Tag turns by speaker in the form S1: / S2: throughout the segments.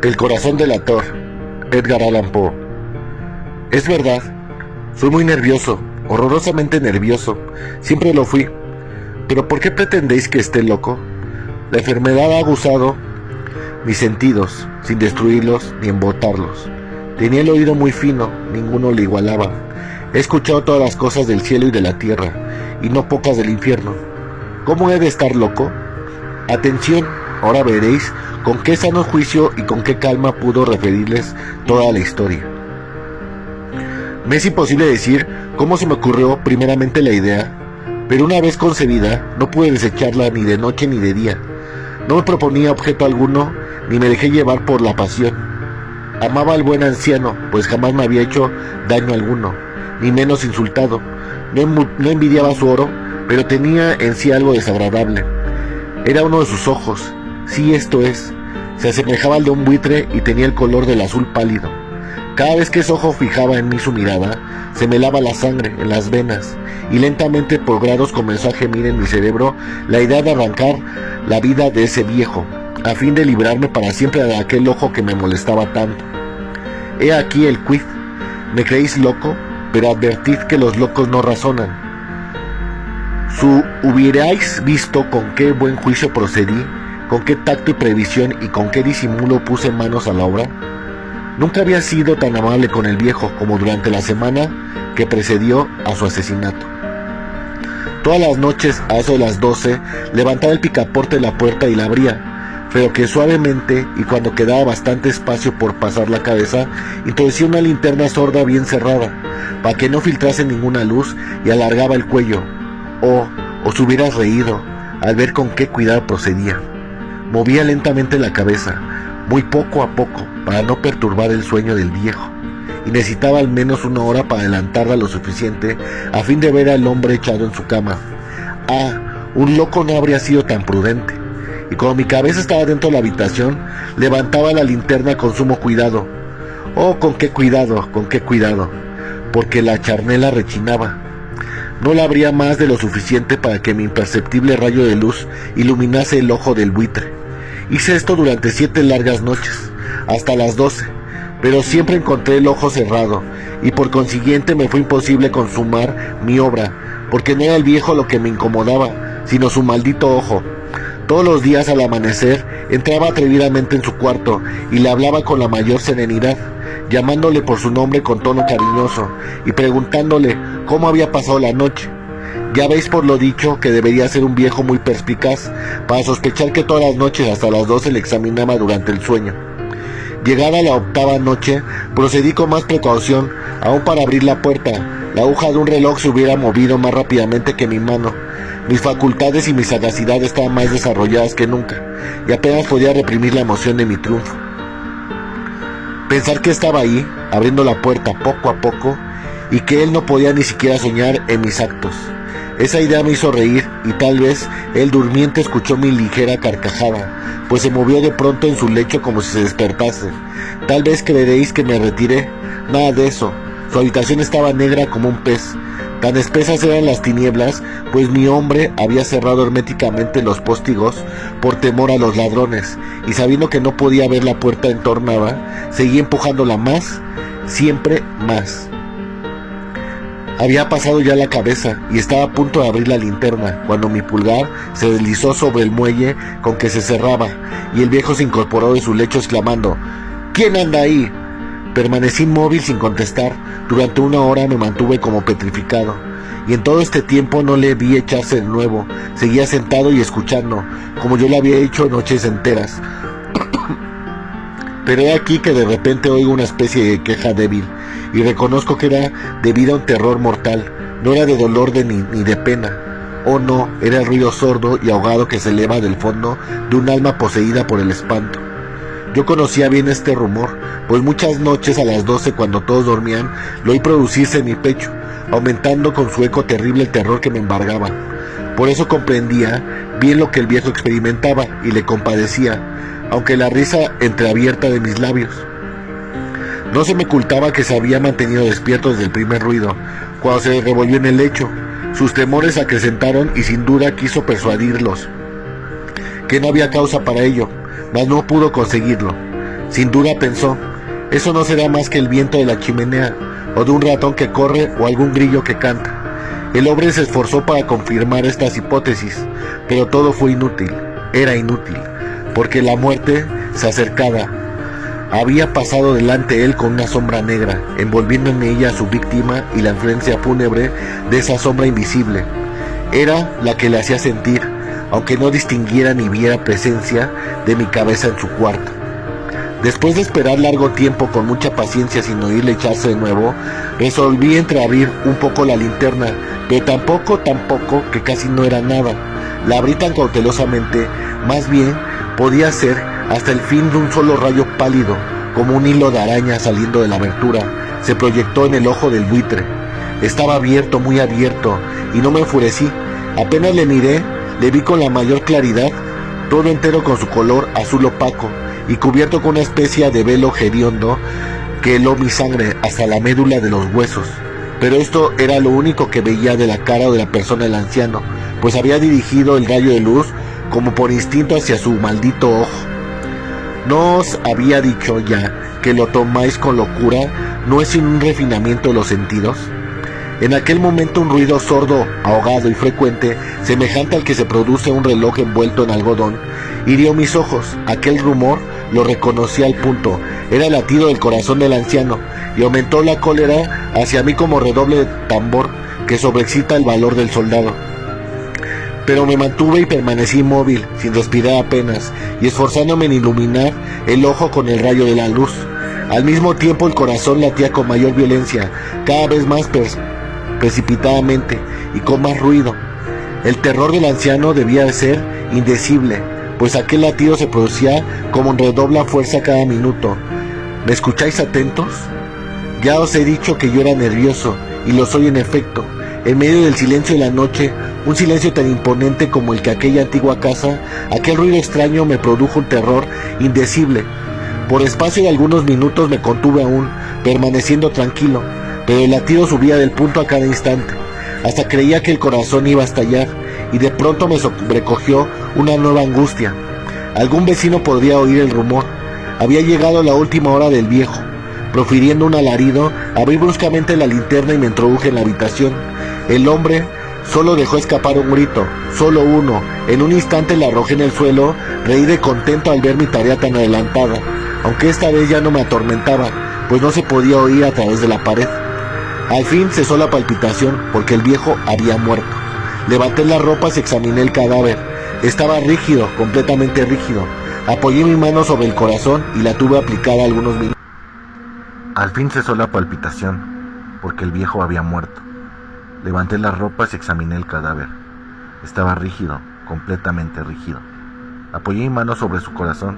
S1: El corazón delator, Edgar Allan Poe. Es verdad, soy muy nervioso, horrorosamente nervioso, siempre lo fui. Pero ¿por qué pretendéis que esté loco? La enfermedad ha aguzado mis sentidos, sin destruirlos ni embotarlos. Tenía el oído muy fino, ninguno le igualaba. He escuchado todas las cosas del cielo y de la tierra, y no pocas del infierno. ¿Cómo he de estar loco? Atención, ahora veréis con qué sano juicio y con qué calma pudo referirles toda la historia. Me es imposible decir cómo se me ocurrió primeramente la idea, pero una vez concebida no pude desecharla ni de noche ni de día. No me proponía objeto alguno, ni me dejé llevar por la pasión. Amaba al buen anciano, pues jamás me había hecho daño alguno, ni menos insultado. No envidiaba su oro, pero tenía en sí algo desagradable. Era uno de sus ojos, sí, esto es, se asemejaba al de un buitre y tenía el color del azul pálido. Cada vez que ese ojo fijaba en mí su mirada, se me helaba la sangre en las venas, y lentamente por grados comenzó a gemir en mi cerebro la idea de arrancar la vida de ese viejo, a fin de librarme para siempre de aquel ojo que me molestaba tanto. He aquí el quid. Me creéis loco, pero advertid que los locos no razonan. Hubierais visto con qué buen juicio procedí, con qué tacto y previsión y con qué disimulo puse manos a la obra. Nunca había sido tan amable con el viejo como durante la semana que precedió a su asesinato. Todas las noches, a eso de las 12, levantaba el picaporte de la puerta y la abría, pero que suavemente, y cuando quedaba bastante espacio por pasar la cabeza, introducía una linterna sorda bien cerrada, para que no filtrase ninguna luz, y alargaba el cuello. Oh, os hubieras reído al ver con qué cuidado procedía. Movía lentamente la cabeza, muy poco a poco, para no perturbar el sueño del viejo, y necesitaba al menos una hora para adelantarla lo suficiente a fin de ver al hombre echado en su cama. Ah, un loco no habría sido tan prudente. Y cuando mi cabeza estaba dentro de la habitación, levantaba la linterna con sumo cuidado. Oh, con qué cuidado, porque la charnela rechinaba. No la abría más de lo suficiente para que mi imperceptible rayo de luz iluminase el ojo del buitre. Hice esto durante 7 largas noches, hasta las 12, pero siempre encontré el ojo cerrado, y por consiguiente me fue imposible consumar mi obra, porque no era el viejo lo que me incomodaba, sino su maldito ojo. Todos los días al amanecer entraba atrevidamente en su cuarto y le hablaba con la mayor serenidad, llamándole por su nombre con tono cariñoso y preguntándole cómo había pasado la noche. Ya veis por lo dicho que debería ser un viejo muy perspicaz para sospechar que todas las noches hasta las 12 le examinaba durante el sueño. Llegada la 8ª noche, procedí con más precaución, aún para abrir la puerta. La aguja de un reloj se hubiera movido más rápidamente que mi mano. Mis facultades y mi sagacidad estaban más desarrolladas que nunca, y apenas podía reprimir la emoción de mi triunfo. Pensar que estaba ahí, abriendo la puerta poco a poco, y que él no podía ni siquiera soñar en mis actos. Esa idea me hizo reír, y tal vez el durmiente escuchó mi ligera carcajada, pues se movió de pronto en su lecho como si se despertase. Tal vez creeréis que me retiré. Nada de eso. Su habitación estaba negra como un pez. Tan espesas eran las tinieblas, pues mi hombre había cerrado herméticamente los póstigos por temor a los ladrones, y sabiendo que no podía ver la puerta entornada, seguía empujándola más, siempre más. Había pasado ya la cabeza y estaba a punto de abrir la linterna, cuando mi pulgar se deslizó sobre el muelle con que se cerraba, y el viejo se incorporó de su lecho exclamando: «¿Quién anda ahí?». Permanecí inmóvil sin contestar. Durante 1 hora me mantuve como petrificado, y en todo este tiempo no le vi echarse de nuevo. Seguía sentado y escuchando, como yo lo había hecho noches enteras. Pero he aquí que de repente oigo una especie de queja débil, y reconozco que era debida a un terror mortal. No era de dolor ni de pena. Oh no, era el ruido sordo y ahogado que se eleva del fondo de un alma poseída por el espanto. Yo conocía bien este rumor, pues muchas noches a las 12, cuando todos dormían, lo oí producirse en mi pecho, aumentando con su eco terrible el terror que me embargaba. Por eso comprendía bien lo que el viejo experimentaba y le compadecía, aunque la risa entreabierta de mis labios. No se me ocultaba que se había mantenido despierto desde el primer ruido, cuando se revolvió en el lecho. Sus temores acrecentaron y sin duda quiso persuadirlos que no había causa para ello, mas no pudo conseguirlo. Sin duda pensó, eso no será más que el viento de la chimenea, o de un ratón que corre, o algún grillo que canta. El hombre se esforzó para confirmar estas hipótesis, pero todo fue inútil, era inútil, porque la muerte se acercaba. Había pasado delante de él con una sombra negra, envolviendo en ella a su víctima y la influencia fúnebre de esa sombra invisible. Era la que le hacía sentir, aunque no distinguiera ni viera presencia de mi cabeza en su cuarto. Después de esperar largo tiempo con mucha paciencia sin oírle echarse de nuevo, resolví entreabrir un poco la linterna, pero tampoco, que casi no era nada. La abrí tan cautelosamente, más bien podía ser hasta el fin de un solo rayo pálido, como un hilo de araña saliendo de la abertura, se proyectó en el ojo del buitre. Estaba abierto, muy abierto, y no me enfurecí. Apenas le miré, le vi con la mayor claridad, todo entero con su color azul opaco, y cubierto con una especie de velo hediondo que heló mi sangre hasta la médula de los huesos. Pero esto era lo único que veía de la cara o de la persona del anciano, pues había dirigido el rayo de luz como por instinto hacia su maldito ojo. ¿No os había dicho ya que lo tomáis con locura? ¿No es sino un refinamiento de los sentidos? En aquel momento un ruido sordo, ahogado y frecuente, semejante al que se produce un reloj envuelto en algodón, hirió mis ojos. Aquel rumor lo reconocí al punto. Era el latido del corazón del anciano, y aumentó la cólera hacia mí como redoble de tambor que sobreexcita el valor del soldado. Pero me mantuve y permanecí inmóvil, sin respirar apenas, y esforzándome en iluminar el ojo con el rayo de la luz. Al mismo tiempo el corazón latía con mayor violencia, cada vez más precipitadamente y con más ruido. El terror del anciano debía de ser indecible, pues aquel latido se producía como en redobla fuerza cada minuto. ¿Me escucháis atentos? Ya os he dicho que yo era nervioso, y lo soy en efecto. En medio del silencio de la noche, un silencio tan imponente como el que aquella antigua casa, aquel ruido extraño me produjo un terror indecible. Por espacio de algunos minutos me contuve aún, permaneciendo tranquilo, pero el latido subía del punto a cada instante, hasta creía que el corazón iba a estallar, y de pronto me sobrecogió una nueva angustia. Algún vecino podría oír el rumor. Había llegado la última hora del viejo. Profiriendo un alarido, abrí bruscamente la linterna y me introduje en la habitación. El hombre solo dejó escapar un grito, solo uno. En un instante la arrojé en el suelo, reí de contento al ver mi tarea tan adelantada, aunque esta vez ya no me atormentaba, pues no se podía oír a través de la pared. Al fin cesó la palpitación, porque el viejo había muerto. Levanté las ropas y examiné el cadáver. Estaba rígido, completamente rígido. Apoyé mi mano sobre el corazón y la tuve aplicada algunos minutos. Al fin cesó la palpitación, porque el viejo había muerto. Levanté las ropas y examiné el cadáver. Estaba rígido, completamente rígido. Apoyé mi mano sobre su corazón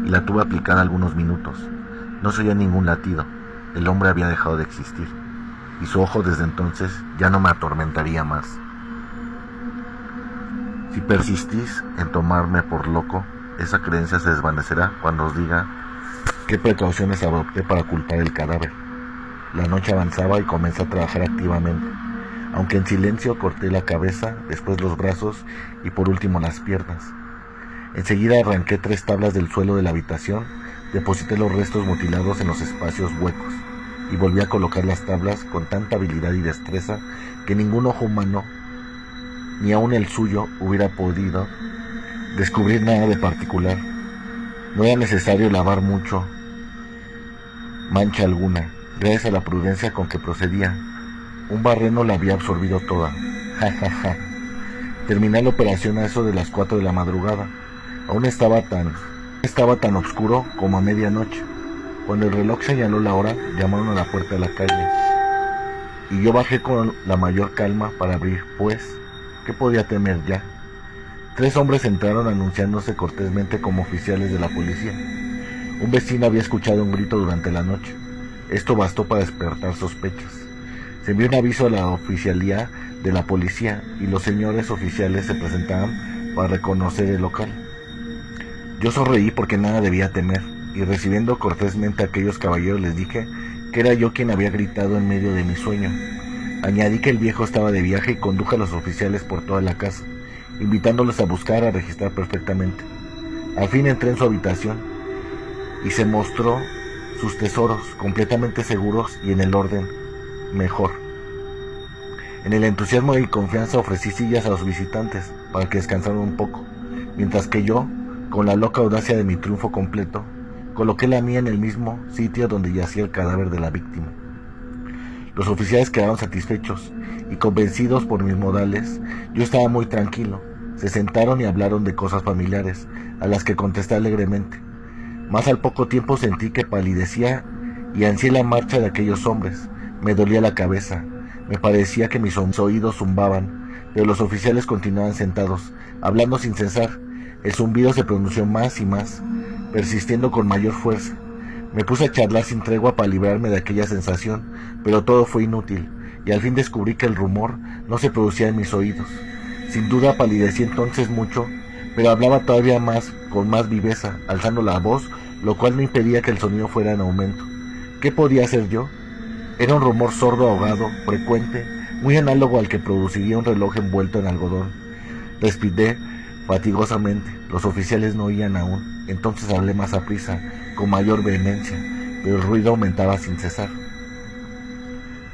S1: y la tuve aplicada algunos minutos. No se oía ningún latido. El hombre había dejado de existir, y su ojo desde entonces ya no me atormentaría más. Si persistís en tomarme por loco, esa creencia se desvanecerá cuando os diga qué precauciones adopté para ocultar el cadáver. La noche avanzaba y comencé a trabajar activamente. Aunque en silencio, corté la cabeza, después los brazos y por último las piernas. Enseguida arranqué 3 tablas del suelo de la habitación, deposité los restos mutilados en los espacios huecos y volví a colocar las tablas con tanta habilidad y destreza que ningún ojo humano, ni aun el suyo, hubiera podido descubrir nada de particular. No era necesario lavar mucho, mancha alguna, gracias a la prudencia con que procedía. Un barreno la había absorbido toda. Ja, ja, ja. Terminé la operación a eso de las 4 de la madrugada. Aún estaba tan oscuro como a medianoche. Cuando el reloj señaló la hora, llamaron a la puerta de la calle, y yo bajé con la mayor calma para abrir, pues, ¿qué podía temer ya? 3 hombres entraron anunciándose cortésmente como oficiales de la policía. Un vecino había escuchado un grito durante la noche. Esto bastó para despertar sospechas. Se envió un aviso a la oficialía de la policía y los señores oficiales se presentaban para reconocer el local. Yo sonreí porque nada debía temer, y recibiendo cortésmente a aquellos caballeros les dije que era yo quien había gritado en medio de mi sueño. Añadí que el viejo estaba de viaje y conduje a los oficiales por toda la casa, invitándolos a buscar, a registrar perfectamente. Al fin entré en su habitación y se mostró sus tesoros completamente seguros y en el orden mejor. En el entusiasmo y confianza ofrecí sillas a los visitantes para que descansaran un poco, mientras que yo, con la loca audacia de mi triunfo completo, coloqué la mía en el mismo sitio donde yacía el cadáver de la víctima. Los oficiales quedaron satisfechos y convencidos por mis modales. Yo estaba muy tranquilo. Se sentaron y hablaron de cosas familiares, a las que contesté alegremente. Mas al poco tiempo sentí que palidecía y ansié la marcha de aquellos hombres. Me dolía la cabeza, me parecía que mis oídos zumbaban, pero los oficiales continuaban sentados, hablando sin cesar. El zumbido se pronunció más y más, persistiendo con mayor fuerza. Me puse a charlar sin tregua para librarme de aquella sensación, pero todo fue inútil, y al fin descubrí que el rumor no se producía en mis oídos. Sin duda palidecí entonces mucho, pero hablaba todavía más, con más viveza, alzando la voz, lo cual no impedía que el sonido fuera en aumento. ¿Qué podía hacer yo? Era un rumor sordo, ahogado, frecuente, muy análogo al que produciría un reloj envuelto en algodón. Respiré fatigosamente. Los oficiales no oían aún. Entonces hablé más aprisa, con mayor vehemencia, pero el ruido aumentaba sin cesar.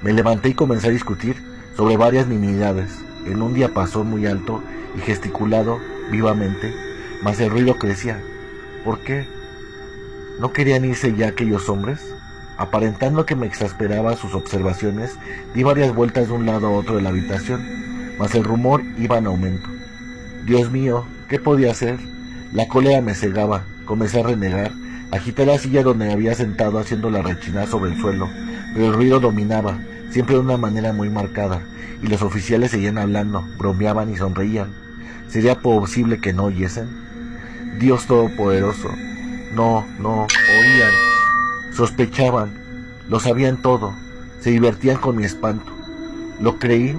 S1: Me levanté y comencé a discutir sobre varias nimiedades, en un diapasón muy alto y gesticulado vivamente, mas el ruido crecía. ¿Por qué? ¿No querían irse ya aquellos hombres? Aparentando que me exasperaba sus observaciones, di varias vueltas de un lado a otro de la habitación, mas el rumor iba en aumento. Dios mío, ¿qué podía hacer? La cólera me cegaba, comencé a renegar, agité la silla donde me había sentado haciéndola rechinar sobre el suelo, pero el ruido dominaba, siempre de una manera muy marcada, y los oficiales seguían hablando, bromeaban y sonreían. ¿Sería posible que no oyesen? Dios Todopoderoso, no, oían, sospechaban, lo sabían todo, se divertían con mi espanto. Lo creí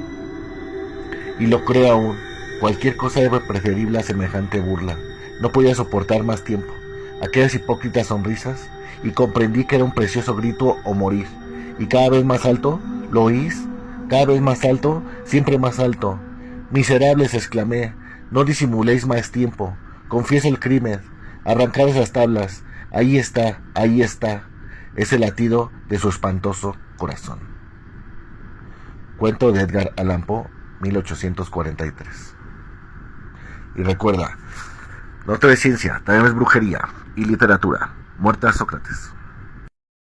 S1: y lo creo aún. Cualquier cosa era preferible a semejante burla. No podía soportar más tiempo aquellas hipócritas sonrisas y comprendí que era un precioso grito o morir. Y cada vez más alto, ¿lo oís? Cada vez más alto, siempre más alto. Miserables, exclamé, no disimuléis más tiempo. Confieso el crimen. Arrancad esas tablas. Ahí está, ese latido de su espantoso corazón. Cuento de Edgar Allan Poe, 1843. Y recuerda, no todo es ciencia, también es brujería y literatura. Muerta Sócrates.